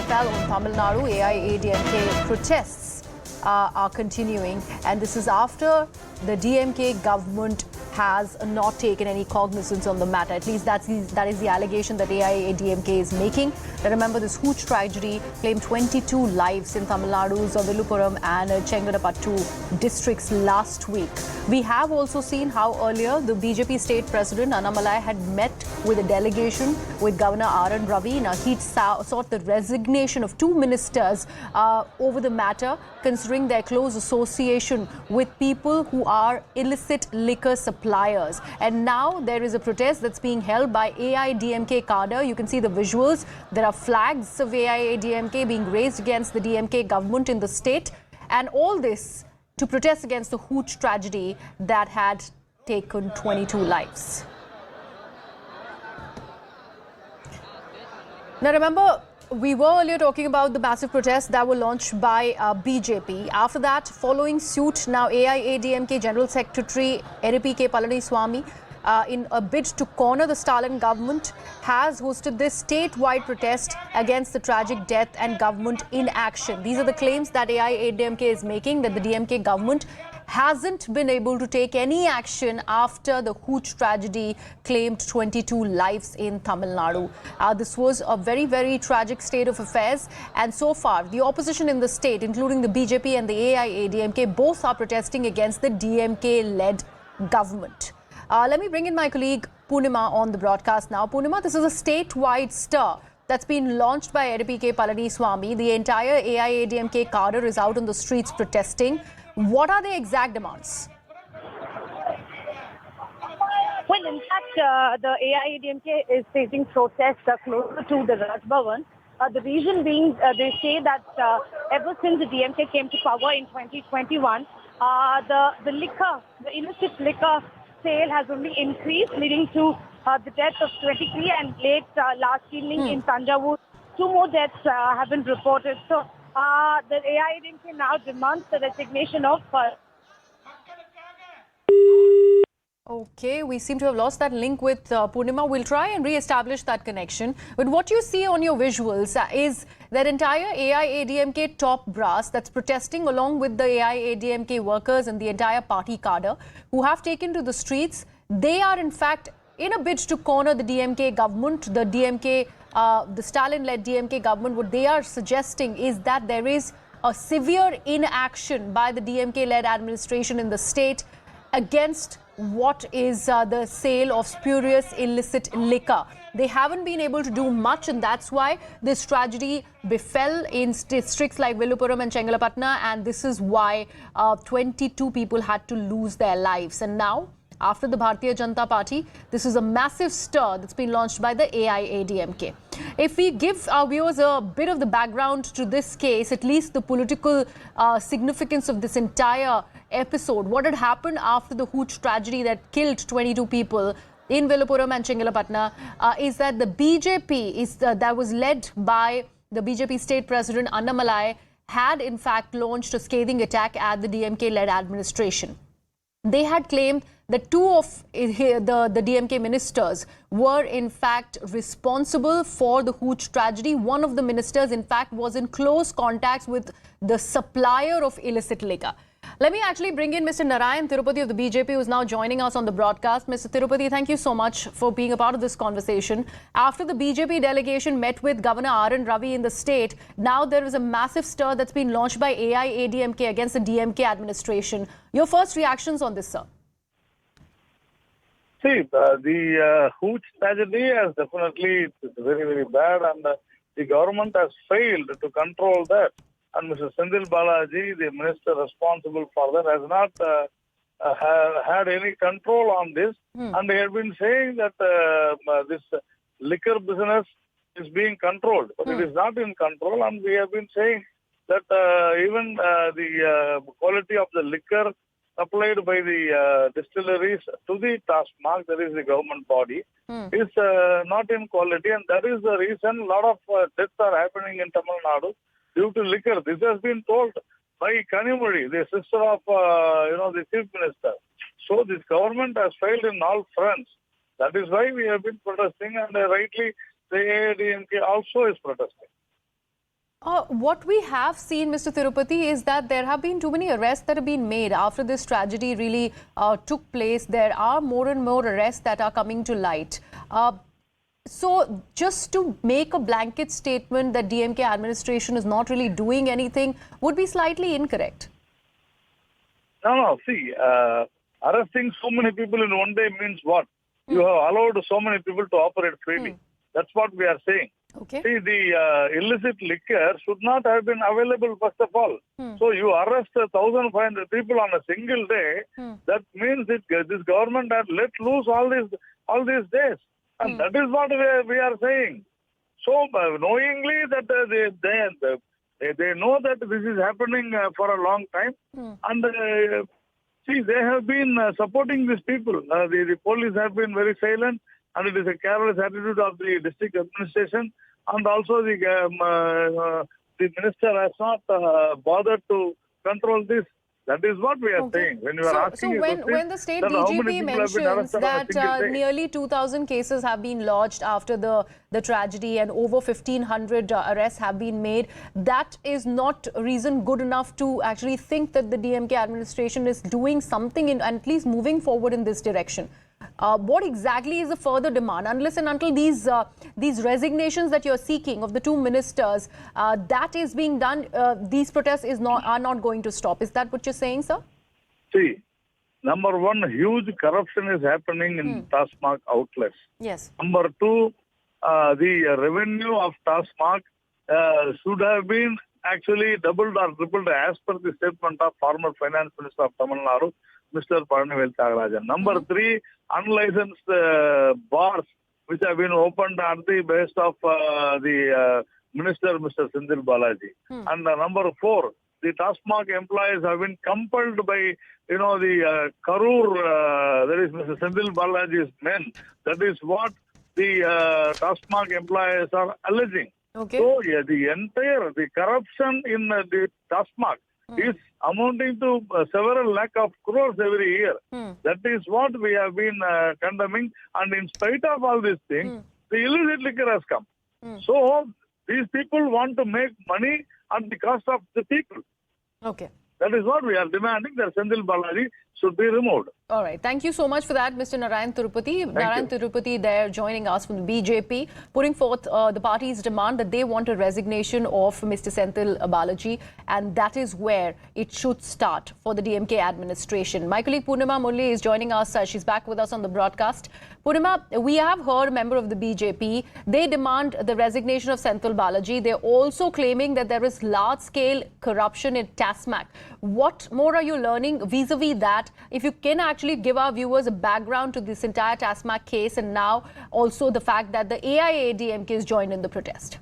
befell on Tamil Nadu. AIADMK protests are continuing, and this is after the DMK government has not taken any cognizance on the matter. At least that is the allegation that AIADMK is making. Now remember, this Hooch tragedy claimed 22 lives in Tamil Nadu's Viluppuram and Chengalpattu districts last week. We have also seen how earlier the BJP state president Annamalai had met with a delegation with Governor R.N. Ravi. Now he sought the resignation of two ministers over the matter, considering their close association with people who are illicit liquor suppliers. And now there is a protest that's being held by AIADMK cadre. You can see the visuals. There are flags of AIADMK being raised against the DMK government in the state, and all this to protest against the Hooch tragedy that had taken 22 lives. Now remember, we were earlier talking about the massive protests that were launched by BJP. After that, following suit, now AIADMK General Secretary Thirupathy Palaniswamy, in a bid to corner the Stalin government, has hosted this statewide protest against the tragic death and government inaction. These are the claims that AIADMK is making, that the DMK government hasn't been able to take any action after the Hooch tragedy claimed 22 lives in Tamil Nadu. This was a very, very tragic state of affairs, and so far the opposition in the state, including the BJP and the AIADMK, both are protesting against the DMK-led government. Let me bring in my colleague Poonima on the broadcast now. Poonima, this is a statewide stir that's been launched by Thirupathy Palaniswamy. The entire AIADMK cadre is out on the streets protesting. What are the exact demands? Well, in fact, the AIADMK is facing protests closer to the Raj Bhavan. The reason being, they say that ever since the DMK came to power in 2021, the illicit liquor sale has only increased, leading to the death of 23, and late last evening in Tanjavur, 2 more deaths have been reported. So the AIADMK now demands the resignation of... Okay, we seem to have lost that link with Poonima. We'll try and re-establish that connection. But what you see on your visuals is that entire AIADMK top brass that's protesting along with the AIADMK workers and the entire party cadre who have taken to the streets. They are in fact in a bid to corner the DMK government, the DMK, the Stalin-led DMK government. What they are suggesting is that there is a severe inaction by the DMK-led administration in the state against what is the sale of spurious illicit liquor. They haven't been able to do much, and that's why this tragedy befell in districts like Viluppuram and Chengalpattu, and this is why 22 people had to lose their lives. And now, after the Bharatiya Janata Party, this is a massive stir that's been launched by the AIADMK. If we give our viewers a bit of the background to this case, at least the political significance of this entire episode, what had happened after the Hooch tragedy that killed 22 people in Viluppuram and Chengalpattu, is that the BJP that was led by the BJP state president Annamalai had in fact launched a scathing attack at the DMK-led administration. They had claimed that 2 of the DMK ministers were in fact responsible for the Hooch tragedy. One of the ministers in fact was in close contact with the supplier of illicit liquor. Let me actually bring in Mr. Narayan Thirupathy of the BJP, who is now joining us on the broadcast. Mr. Thirupathy, thank you so much for being a part of this conversation. After the BJP delegation met with Governor R.N. Ravi in the state, now there is a massive stir that's been launched by AIADMK against the DMK administration. Your first reactions on this, sir? See, the Hooch tragedy has definitely, it's very, very bad, and the government has failed to control that. And Mr. Sendil Balaji, the minister responsible for that, has not had any control on this. And they have been saying that this liquor business is being controlled, but it is not in control. And we have been saying that even the quality of the liquor supplied by the distilleries to the taskmark, that is the government body, is not in quality. And that is the reason a lot of deaths are happening in Tamil Nadu due to liquor. This has been told by Kanimuri, the sister of the chief minister. So this government has failed in all fronts. That is why we have been protesting, and rightly the AIADMK also is protesting. What we have seen, Mr. Thirupathy, is that there have been too many arrests that have been made after this tragedy really took place. There are more and more arrests that are coming to light. So just to make a blanket statement that DMK administration is not really doing anything would be slightly incorrect. No, see, arresting so many people in one day means what? You have allowed so many people to operate freely. That's what we are saying. Okay. See, the illicit liquor should not have been available, first of all. So you arrest 1,500 people on a single day. That means this government has let loose all these days. And that is what we are saying. So knowingly that they know that this is happening for a long time. And see, they have been supporting these people. The police have been very silent. And it is a careless attitude of the district administration, and also the minister has not bothered to control this. That is what we are saying. When you are asking, so when the state DGP mentions that nearly 2,000 cases have been lodged after the tragedy and over 1,500 arrests have been made, that is not reason good enough to actually think that the DMK administration is doing something in at least moving forward in this direction. What exactly is the further demand? Unless and until these resignations that you're seeking of the two ministers, that is being done, these protests are not going to stop. Is that what you're saying, sir? See, number one, huge corruption is happening in TASMAC outlets. Yes. Number two, the revenue of TASMAC should have been actually doubled or tripled as per the statement of former Finance Minister of Tamil Nadu, Mr. Parnivel Thiagarajan. Number three, unlicensed bars which have been opened at the behest of the Minister, Mr. Sendil Balaji. And number four, the TASMAC employees have been compelled by, the Karur, that is Mr. Sendil Balaji's men. That is what the TASMAC employees are alleging. Okay. So, the corruption in the TASMAC is amounting to several lakh of crores every year. That is what we have been condemning. And in spite of all these things, the illicit liquor has come. So, these people want to make money at the cost of the people. Okay. That is what we are demanding, that Sendil Balaji should be removed. All right. Thank you so much for that, Mr. Narayan Thirupathy. Narayan Thirupathy there joining us from the BJP, putting forth the party's demand that they want a resignation of Mr. Sendil Balaji, and that is where it should start for the DMK administration. My colleague Purnima Murli is joining us. She's back with us on the broadcast. Purnima, we have heard a member of the BJP. They demand the resignation of Sendil Balaji. They're also claiming that there is large-scale corruption in TASMAC. What more are you learning vis-a-vis that? If you can actually give our viewers a background to this entire TASMAC case and now also the fact that the AIADMK is joined in the protest.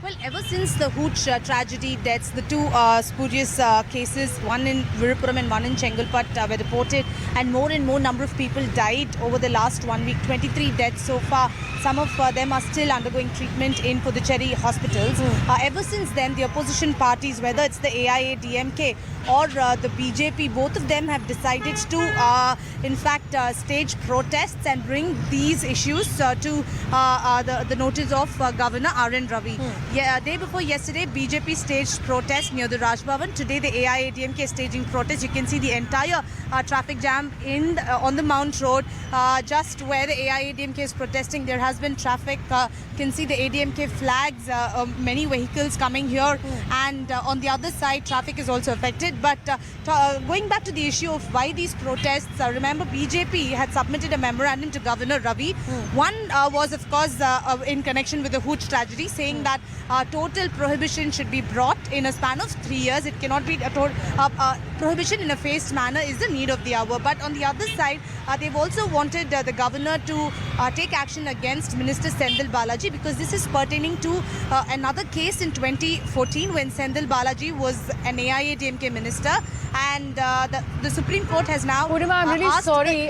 Well, ever since the Hooch tragedy deaths, the two spurious cases, one in Virupuram and one in Chengalpat were reported, and more number of people died over the last 1 week. 23 deaths so far. Some of them are still undergoing treatment in Puducherry hospitals. Ever since then, the opposition parties, whether it's the AIADMK or the BJP, both of them have decided to, in fact, stage protests and bring these issues to the notice of Governor R.N. Ravi. Day before yesterday, BJP staged protest near the Raj Bhavan. Today, the AIADMK is staging protest. You can see the entire traffic jam on the Mount Road, just where the AIADMK is protesting. There has been traffic. You can see the ADMK flags, many vehicles coming here, and on the other side, traffic is also affected. But going back to the issue of why these protests, remember BJP had submitted a memorandum to Governor Ravi. One was, of course, in connection with the Hooch tragedy, saying that total prohibition should be brought in a span of 3 years. It cannot be prohibition in a phased manner is the need of the hour. But on the other side, they've also wanted the governor to take action against Minister Sendil Balaji, because this is pertaining to another case in 2014 when Sendil Balaji was an AIADMK minister, and the Supreme Court has now Purnima, I'm really sorry.